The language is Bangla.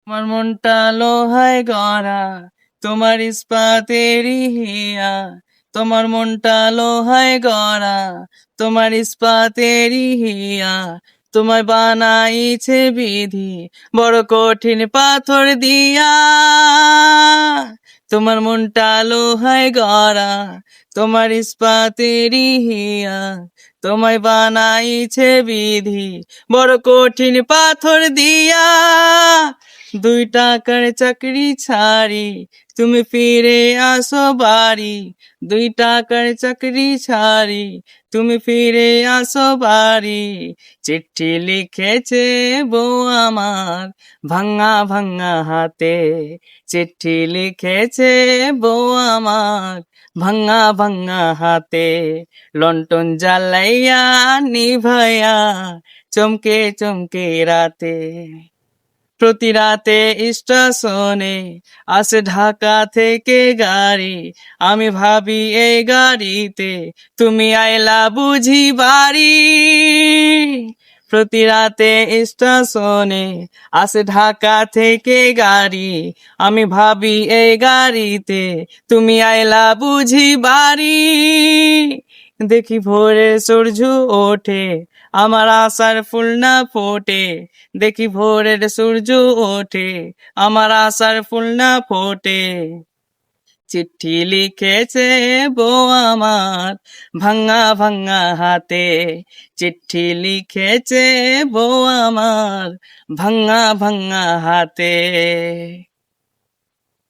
আমার মনটা লোহায় গড়া, তোমার ইস্পাতেরই হিয়া। তোমার মনটা লোহায় গড়া, তোমার ইস্পাতেরই হিয়া। তোমায় বানাইছে বিধি বড় কঠিন পাথর দিয়া। তোমার মনটা লোহায় গড়া, তোমার ইস্পাতেরই হিয়া। তোমায় বানাইছে বিধি বড় কঠিন পাথর দিয়া। 2 টাকার চাকরি ছাড়ি তুমি ফিরে আসো বাড়ি। 2 টাকার চাকরি ছাড়ি তুমি ফিরে আসো বাড়ি। চিঠি লিখেছে বউ আমার ভাঙা ভাঙা হাতে। চিঠি লিখেছে বউ আমার ভাঙা ভাঙা হাতে। লন্ঠন জ্বালাইয়া নিভাইয়া চমকে চমকে রাতে। প্রতি রাতে স্টেশনে আসে ঢাকা থেকে গাড়ি। আমি ভাবি এই গাড়িতে তুমি আইলা বুঝি বাড়ি। প্রতি রাতে স্টেশনে আসে ঢাকা থেকে গাড়ি। আমি ভাবি এই গাড়িতে তুমি আইলা বুঝি বাড়ি। দেখি ভোরে সূর্য ওঠে, আমার আশার ফুল না ফোটে। দেখি ভোরের সূর্য ওঠে, আমার আশার ফুল না ফোটে। চিঠি লিখেছে বউ আমার ভাঙা ভাঙা হাতে। চিঠি লিখেছে বউ আমার ভাঙা ভাঙা হাতে।